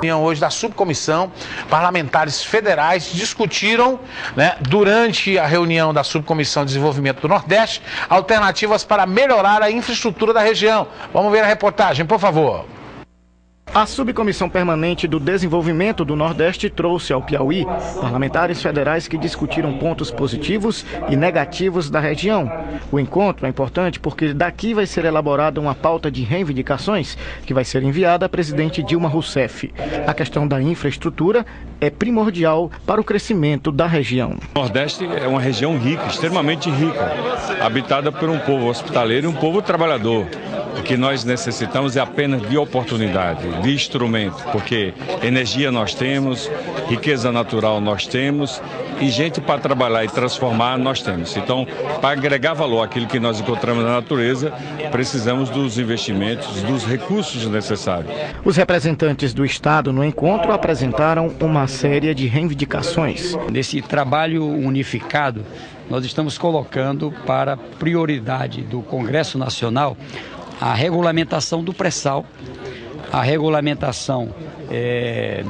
Hoje da subcomissão, parlamentares federais discutiram, durante a reunião da subcomissão de desenvolvimento do Nordeste, alternativas para melhorar a infraestrutura da região. Vamos ver a reportagem, por favor. A Subcomissão Permanente do Desenvolvimento do Nordeste trouxe ao Piauí parlamentares federais que discutiram pontos positivos e negativos da região. O encontro é importante porque daqui vai ser elaborada uma pauta de reivindicações que vai ser enviada à presidente Dilma Rousseff. A questão da infraestrutura é primordial para o crescimento da região. O Nordeste é uma região rica, extremamente rica, habitada por um povo hospitaleiro e um povo trabalhador. O que nós necessitamos é apenas de oportunidade, de instrumento, porque energia nós temos, riqueza natural nós temos e gente para trabalhar e transformar nós temos. Então, para agregar valor àquilo que nós encontramos na natureza, precisamos dos investimentos, dos recursos necessários. Os representantes do Estado no encontro apresentaram uma série de reivindicações. Nesse trabalho unificado, nós estamos colocando para prioridade do Congresso Nacional a regulamentação do pré-sal, a regulamentação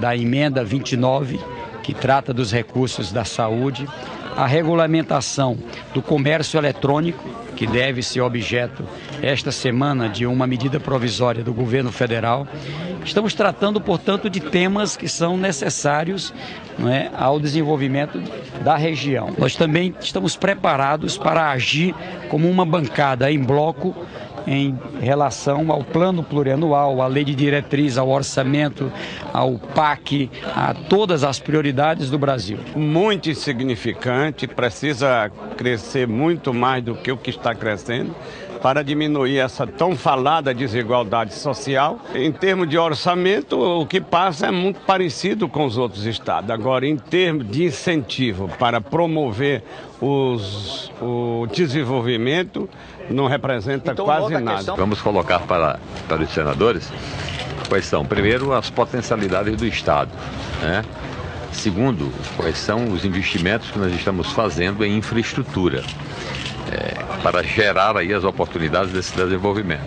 da emenda 29, que trata dos recursos da saúde, a regulamentação do comércio eletrônico, que deve ser objeto esta semana de uma medida provisória do governo federal. Estamos tratando, portanto, de temas que são necessários ao desenvolvimento da região. Nós também estamos preparados para agir como uma bancada em bloco em relação ao plano plurianual, à lei de diretriz, ao orçamento, ao PAC, a todas as prioridades do Brasil. Muito insignificante, precisa crescer muito mais do que o que está crescendo para diminuir essa tão falada desigualdade social. Em termos de orçamento, o que passa é muito parecido com os outros estados. Agora, em termos de incentivo para promover o desenvolvimento, não representa quase nada. Vamos colocar para os senadores quais são, primeiro, as potencialidades do Estado, Segundo, quais são os investimentos que nós estamos fazendo em infraestrutura, para gerar aí as oportunidades desse desenvolvimento.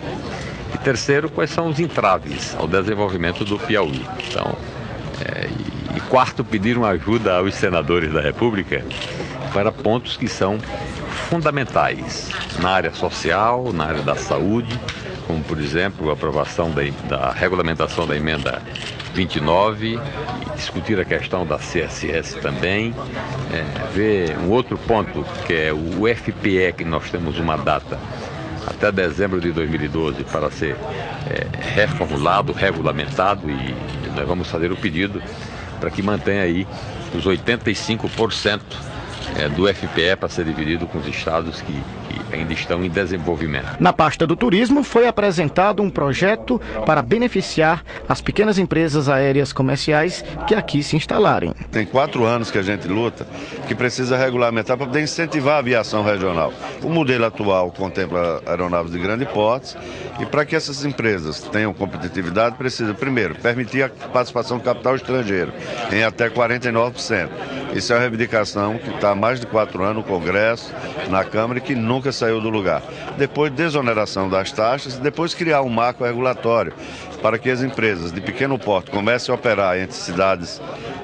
E terceiro, quais são os entraves ao desenvolvimento do Piauí. Então, e quarto, pedir uma ajuda aos senadores da República para pontos que são fundamentais na área social, na área da saúde, como, por exemplo, a aprovação da regulamentação da emenda 29, e discutir a questão da CSS também, ver um outro ponto, que é o FPE, que nós temos uma data até dezembro de 2012 para ser reformulado, regulamentado, e nós vamos fazer o pedido para que mantenha aí os 85% do FPE para ser dividido com os estados que ainda estão em desenvolvimento. Na pasta do turismo foi apresentado um projeto para beneficiar as pequenas empresas aéreas comerciais que aqui se instalarem. Tem 4 anos que a gente luta, que precisa regulamentar para poder incentivar a aviação regional. O modelo atual contempla aeronaves de grande porte, e para que essas empresas tenham competitividade, precisa, primeiro, permitir a participação do capital estrangeiro em até 49%. Isso é uma reivindicação que está há mais de 4 anos no Congresso, na Câmara, e que nunca saiu do lugar. Depois, desoneração das taxas, depois criar um marco regulatório para que as empresas de pequeno porte comecem a operar entre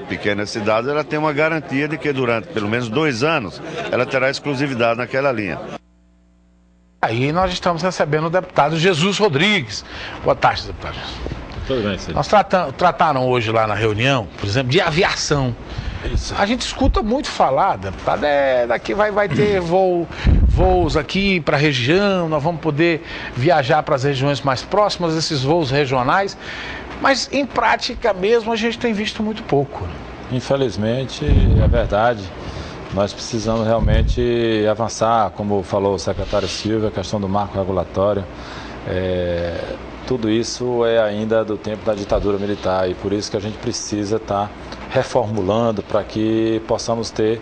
pequenas cidades, ela tem uma garantia de que durante pelo menos 2 anos ela terá exclusividade naquela linha. Aí nós estamos recebendo o deputado Jesus Rodrigues. Boa tarde, deputado. Tudo bem, senhor. Nós trataram hoje lá na reunião, por exemplo, de aviação. Isso. A gente escuta muito falar, deputado, daqui vai ter voos aqui para a região, nós vamos poder viajar para as regiões mais próximas, esses voos regionais, mas em prática mesmo a gente tem visto muito pouco. Infelizmente, é verdade. Nós precisamos realmente avançar, como falou o secretário Silvio, a questão do marco regulatório. Tudo isso é ainda do tempo da ditadura militar, e por isso que a gente precisa estar reformulando para que possamos ter,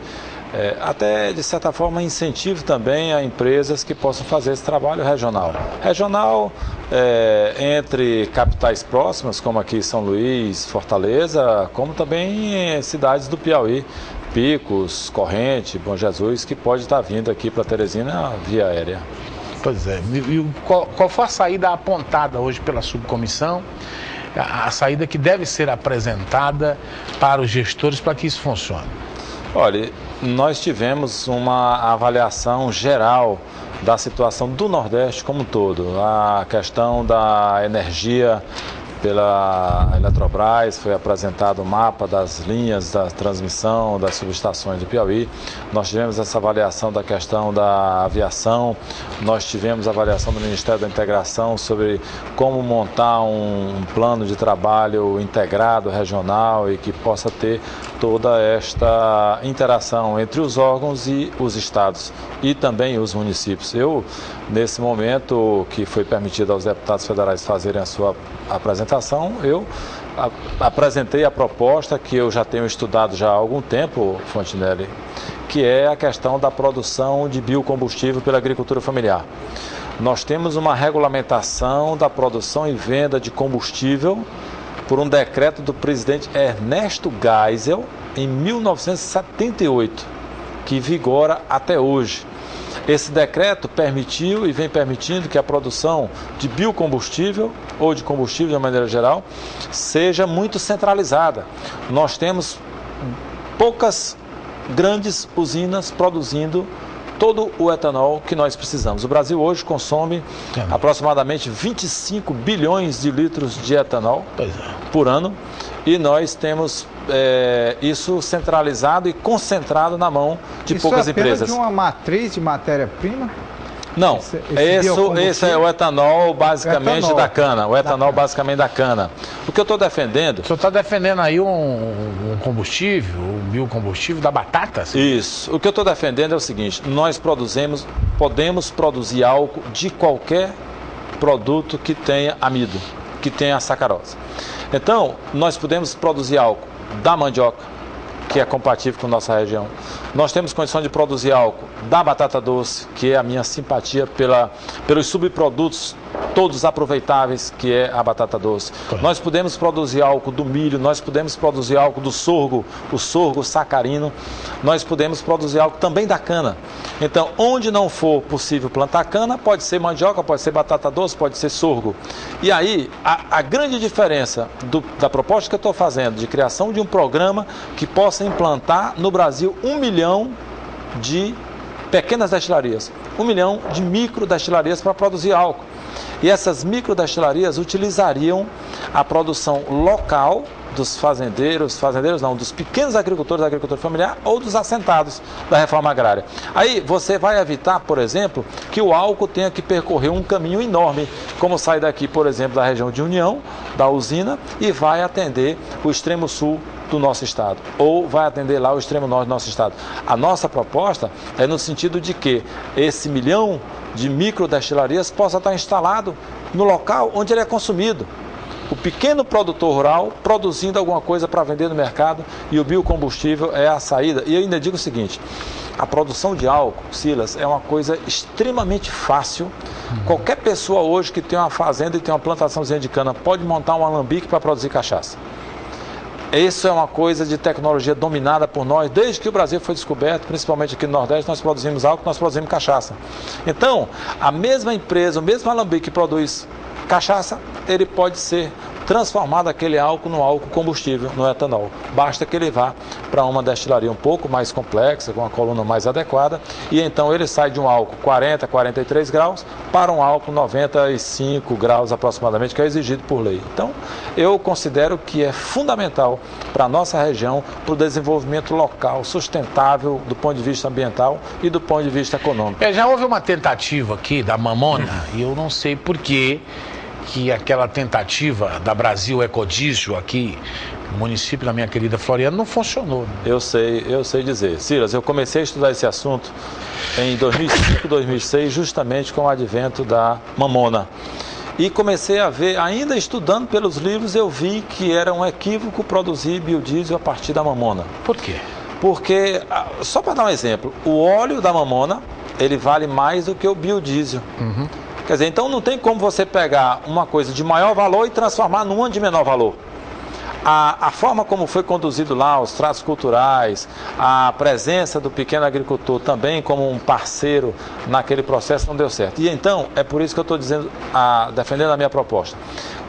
até de certa forma, incentivo também a empresas que possam fazer esse trabalho regional. Regional entre capitais próximas, como aqui São Luís, Fortaleza, como também em cidades do Piauí, Picos, Corrente, Bom Jesus, que pode estar vindo aqui para Teresina via aérea. Pois é. E qual foi a saída apontada hoje pela subcomissão? a saída que deve ser apresentada para os gestores para que isso funcione? Olha, nós tivemos uma avaliação geral da situação do Nordeste como um todo. A questão da energia pela Eletrobras, foi apresentado o mapa das linhas da transmissão das subestações do Piauí. Nós tivemos essa avaliação da questão da aviação, nós tivemos a avaliação do Ministério da Integração sobre como montar um plano de trabalho integrado, regional e que possa ter toda esta interação entre os órgãos e os estados e também os municípios. Eu, nesse momento que foi permitido aos deputados federais fazerem a sua apresentação, eu apresentei a proposta que eu já tenho estudado já há algum tempo, Fontinelli, que é a questão da produção de biocombustível pela agricultura familiar. Nós temos uma regulamentação da produção e venda de combustível por um decreto do presidente Ernesto Geisel em 1978, que vigora até hoje. Esse decreto permitiu e vem permitindo que a produção de biocombustível ou de combustível de uma maneira geral seja muito centralizada. Nós temos poucas grandes usinas produzindo todo o etanol que nós precisamos. O Brasil hoje consome aproximadamente 25 bilhões de litros de etanol por ano e nós temos isso centralizado e concentrado na mão de poucas empresas. Isso é apenas de uma matriz de matéria-prima? Não, esse é o etanol basicamente da cana, o etanol basicamente da cana. O que eu estou defendendo... O senhor está defendendo aí um combustível, um biocombustível da batata? Assim? Isso. O que eu estou defendendo é o seguinte, nós podemos produzir álcool de qualquer produto que tenha amido, que tenha sacarose. Então, nós podemos produzir álcool da mandioca, que é compatível com a nossa região. Nós temos condição de produzir álcool da batata doce, que é a minha simpatia pelos subprodutos todos aproveitáveis, que é a batata doce. Nós podemos produzir álcool do milho, nós podemos produzir álcool do sorgo, o sorgo sacarino. Nós podemos produzir álcool também da cana. Então, onde não for possível plantar cana, pode ser mandioca, pode ser batata doce, pode ser sorgo. E aí, a grande diferença da proposta que eu estou fazendo, de criação de um programa que possa implantar no Brasil 1 milhão de pequenas destilarias, 1 milhão de microdestilarias para produzir álcool. E essas microdestilarias utilizariam a produção local dos dos pequenos agricultores da agricultura familiar ou dos assentados da reforma agrária. Aí você vai evitar, por exemplo, que o álcool tenha que percorrer um caminho enorme, como sai daqui, por exemplo, da região de União, da usina, e vai atender o extremo sul do nosso estado, ou vai atender lá o extremo norte do nosso estado. A nossa proposta é no sentido de que esse 1 milhão de microdestilarias possa estar instalado no local onde ele é consumido. O pequeno produtor rural produzindo alguma coisa para vender no mercado, e o biocombustível é a saída. E eu ainda digo o seguinte, a produção de álcool, Silas, é uma coisa extremamente fácil. Qualquer pessoa hoje que tem uma fazenda e tem uma plantaçãozinha de cana pode montar um alambique para produzir cachaça. Isso é uma coisa de tecnologia dominada por nós. Desde que o Brasil foi descoberto, principalmente aqui no Nordeste, nós produzimos álcool, nós produzimos cachaça. Então, a mesma empresa, o mesmo alambique que produz cachaça, ele pode ser transformado aquele álcool no álcool combustível, no etanol. Basta que ele vá para uma destilaria um pouco mais complexa, com uma coluna mais adequada, e então ele sai de um álcool 40, 43 graus para um álcool 95 graus aproximadamente, que é exigido por lei. Então, eu considero que é fundamental para a nossa região, para o desenvolvimento local, sustentável do ponto de vista ambiental e do ponto de vista econômico. Já houve uma tentativa aqui da Mamona, e eu não sei por que aquela tentativa da Brasil Ecodiesel aqui no município da minha querida Floriana não funcionou. Eu sei dizer. Silas, eu comecei a estudar esse assunto em 2005, 2006, justamente com o advento da Mamona. E comecei a ver, ainda estudando pelos livros, eu vi que era um equívoco produzir biodiesel a partir da Mamona. Por quê? Porque, só para dar um exemplo, o óleo da Mamona, ele vale mais do que o biodiesel. Quer dizer, então não tem como você pegar uma coisa de maior valor e transformar numa de menor valor. A forma como foi conduzido lá, os tratos culturais, a presença do pequeno agricultor também como um parceiro naquele processo não deu certo. E então, é por isso que eu estou dizendo, defendendo a minha proposta.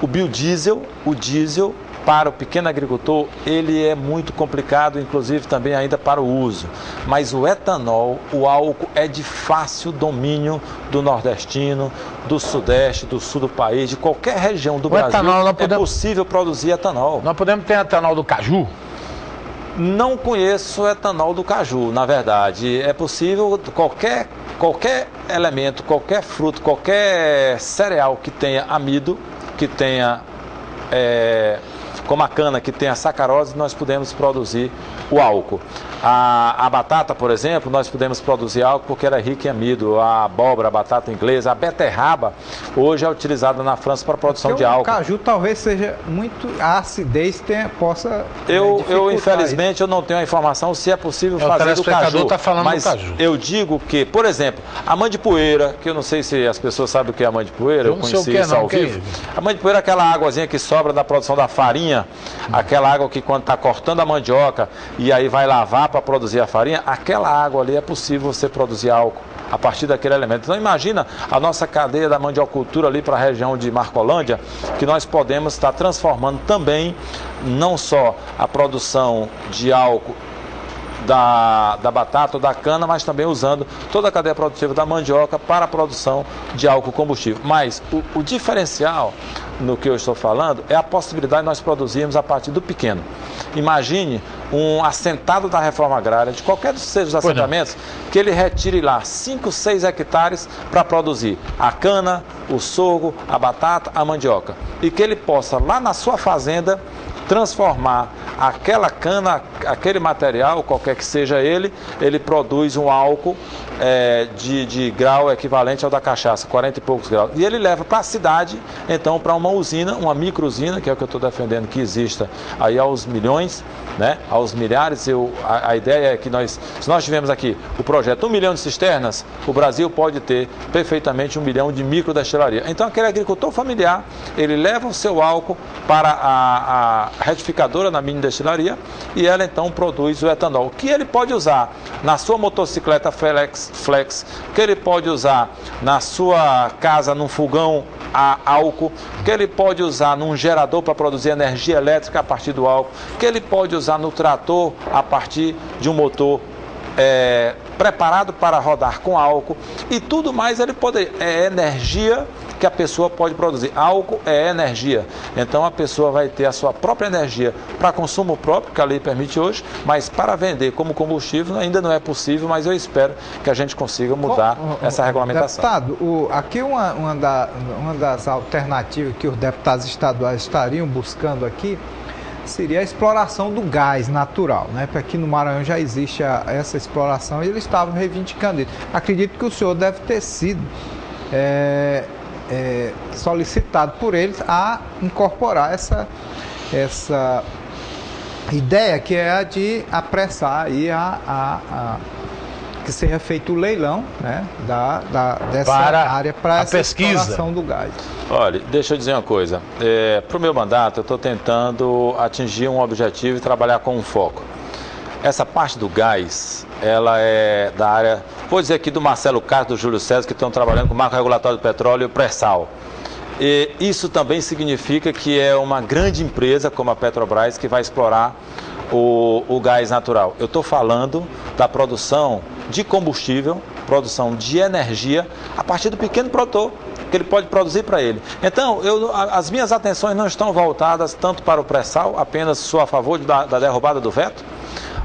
O biodiesel, o diesel, para o pequeno agricultor, ele é muito complicado, inclusive também ainda para o uso. Mas o etanol, o álcool, é de fácil domínio do nordestino, do sudeste, do sul do país, de qualquer região do Brasil. É possível produzir etanol. Nós podemos ter etanol do caju? Não conheço etanol do caju, na verdade. É possível qualquer elemento, qualquer fruto, qualquer cereal que tenha amido, que tenha... como a cana que tem a sacarose, nós podemos produzir o álcool. A batata, por exemplo, nós podemos produzir álcool porque ela é rica em amido. A abóbora, a batata inglesa, a beterraba, hoje é utilizada na França para a produção de álcool. O caju talvez seja muito... A acidez possa... Eu infelizmente, eu não tenho a informação se é possível fazer do caju. Tá falando mas do caju. Eu digo que, por exemplo, a mandipoeira, que eu não sei se as pessoas sabem o que é a mandipoeira, eu conheci isso ao vivo. A mandipoeira é aquela águazinha que sobra da produção da farinha, aquela água que quando está cortando a mandioca e aí vai lavar para produzir a farinha, aquela água ali é possível você produzir álcool a partir daquele elemento. Então imagina a nossa cadeia da mandiocultura ali para a região de Marcolândia, que nós podemos estar transformando também não só a produção de álcool da batata ou da cana, mas também usando toda a cadeia produtiva da mandioca para a produção de álcool combustível. Mas o diferencial no que eu estou falando é a possibilidade de nós produzirmos a partir do pequeno. Imagine um assentado da reforma agrária, de qualquer dos seus assentamentos, que ele retire lá 5, 6 hectares para produzir a cana, o sorgo, a batata, a mandioca. E que ele possa lá na sua fazenda transformar aquela cana, aquele material, qualquer que seja ele produz um álcool de grau equivalente ao da cachaça, 40 e poucos graus. E ele leva para a cidade, então, para uma usina, uma micro-usina, que é o que eu estou defendendo que exista aí aos milhões, né, aos milhares. A ideia é que se nós tivermos aqui o projeto 1 milhão de cisternas, o Brasil pode ter perfeitamente 1 milhão de microdestilaria. Então, aquele agricultor familiar, ele leva o seu álcool para a retificadora na mini destilaria e ela então produz o etanol, que ele pode usar na sua motocicleta flex, que ele pode usar na sua casa num fogão a álcool, que ele pode usar num gerador para produzir energia elétrica a partir do álcool, que ele pode usar no trator a partir de um motor preparado para rodar com álcool, e tudo mais ele pode, é energia que a pessoa pode produzir. Álcool é energia, então a pessoa vai ter a sua própria energia para consumo próprio, que a lei permite hoje, mas para vender como combustível ainda não é possível, mas eu espero que a gente consiga mudar essa regulamentação. Deputado, aqui uma das alternativas que os deputados estaduais estariam buscando aqui seria a exploração do gás natural, né? Porque aqui no Maranhão já existe essa exploração e eles estavam reivindicando isso. Acredito que o senhor deve ter sido solicitado por eles a incorporar essa ideia, que é a de apressar aí que seja feito o leilão, né, dessa área para essa exploração do gás. Olha, deixa eu dizer uma coisa. Para o meu mandato, eu estou tentando atingir um objetivo e trabalhar com um foco. Essa parte do gás, ela é da área, vou dizer aqui do Marcelo Castro, do Júlio César, que estão trabalhando com o marco regulatório do petróleo e o pré-sal. E isso também significa que é uma grande empresa como a Petrobras que vai explorar o gás natural. Eu estou falando da produção de combustível, produção de energia a partir do pequeno produtor, que ele pode produzir para ele. Então, as minhas atenções não estão voltadas tanto para o pré-sal, apenas sou a favor da derrubada do veto,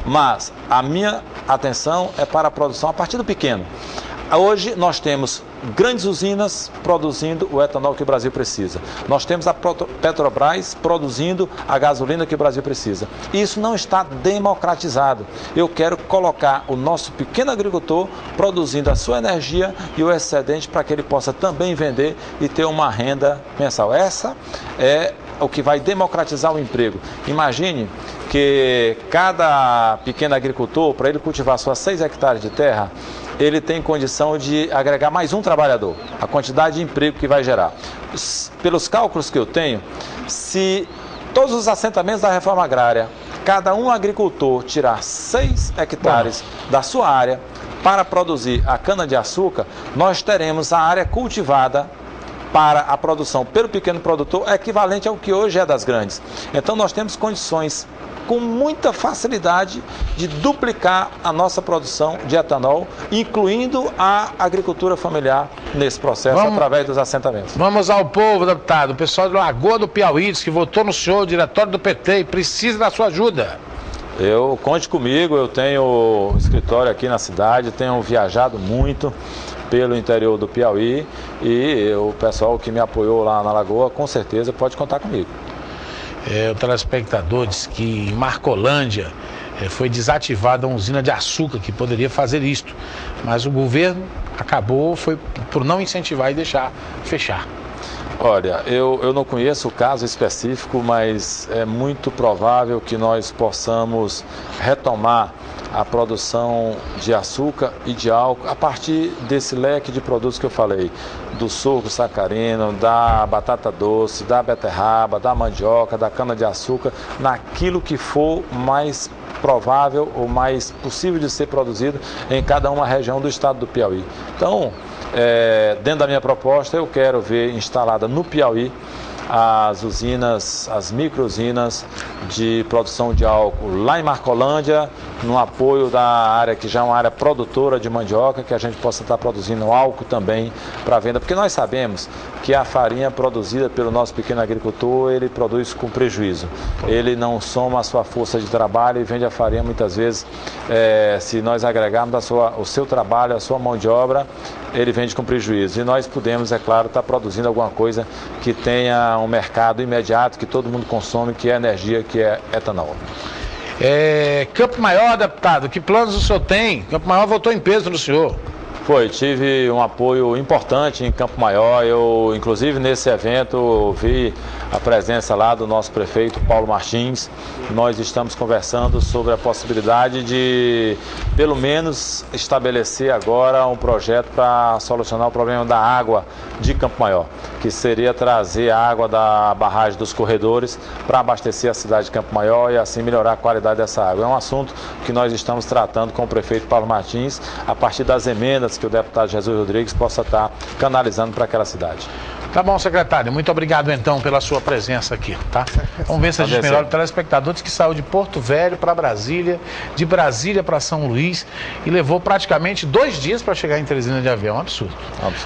mas a minha atenção é para a produção a partir do pequeno. Hoje nós temos grandes usinas produzindo o etanol que o Brasil precisa. Nós temos a Petrobras produzindo a gasolina que o Brasil precisa. Isso não está democratizado. Eu quero colocar o nosso pequeno agricultor produzindo a sua energia e o excedente para que ele possa também vender e ter uma renda mensal. Essa é o que vai democratizar o emprego. Imagine que cada pequeno agricultor, para ele cultivar suas 6 hectares de terra, ele tem condição de agregar mais um trabalhador, a quantidade de emprego que vai gerar. Pelos cálculos que eu tenho, se todos os assentamentos da reforma agrária, cada um agricultor tirar 6 hectares da sua área para produzir a cana-de-açúcar, nós teremos a área cultivada para a produção pelo pequeno produtor equivalente ao que hoje é das grandes. Então nós temos condições com muita facilidade de duplicar a nossa produção de etanol, incluindo a agricultura familiar nesse processo, através dos assentamentos. Vamos ao povo, deputado. O pessoal de Lagoa do Piauí diz que votou no senhor, o diretório do PT, e precisa da sua ajuda. Conte comigo, eu tenho escritório aqui na cidade, tenho viajado muito pelo interior do Piauí e o pessoal que me apoiou lá na Lagoa, com certeza pode contar comigo. O telespectador diz que em Marcolândia foi desativada uma usina de açúcar que poderia fazer isto, mas o governo acabou, foi por não incentivar e deixar fechar. Olha, eu não conheço o caso específico, mas é muito provável que nós possamos retomar a produção de açúcar e de álcool a partir desse leque de produtos que eu falei, do sorgo sacarino, da batata doce, da beterraba, da mandioca, da cana-de-açúcar, naquilo que for mais provável ou mais possível de ser produzido em cada uma região do estado do Piauí. Então, dentro da minha proposta, eu quero ver instalada no Piauí as usinas, as micro-usinas de produção de álcool lá em Marcolândia, no apoio da área que já é uma área produtora de mandioca, que a gente possa estar produzindo álcool também para venda, porque nós sabemos que a farinha produzida pelo nosso pequeno agricultor, ele produz com prejuízo. Ele não soma a sua força de trabalho e vende a farinha muitas vezes, se nós agregarmos o seu trabalho, a sua mão de obra, ele vende com prejuízo. E nós podemos, é claro, estar produzindo alguma coisa que tenha um mercado imediato, que todo mundo consome, que é energia, que é etanol. Campo Maior, deputado, que planos o senhor tem? Campo Maior votou em peso no senhor. Tive um apoio importante em Campo Maior. Eu, inclusive, nesse evento, vi a presença lá do nosso prefeito, Paulo Martins. Nós estamos conversando sobre a possibilidade de, pelo menos, estabelecer agora um projeto para solucionar o problema da água de Campo Maior, que seria trazer a água da barragem dos corredores para abastecer a cidade de Campo Maior e assim melhorar a qualidade dessa água. É um assunto que nós estamos tratando com o prefeito Paulo Martins, a partir das emendas que o deputado Jesus Rodrigues possa estar canalizando para aquela cidade. Tá bom, secretário. Muito obrigado, então, pela sua presença aqui, tá? Vamos ver se a gente melhora o telespectador que saiu de Porto Velho para Brasília, de Brasília para São Luís e levou praticamente 2 dias para chegar em Teresina de avião. Absurdo.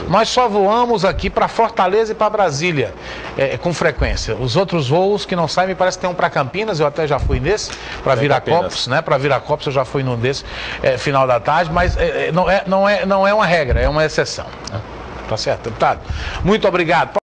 Nós só voamos aqui para Fortaleza e para Brasília com frequência. Os outros voos que não saem, me parece que tem um para Campinas, eu até já fui nesse, para Viracopos, né? Para Viracopos eu já fui num desse final da tarde, mas não é uma regra, é uma exceção, né? Tá certo, deputado? Muito obrigado.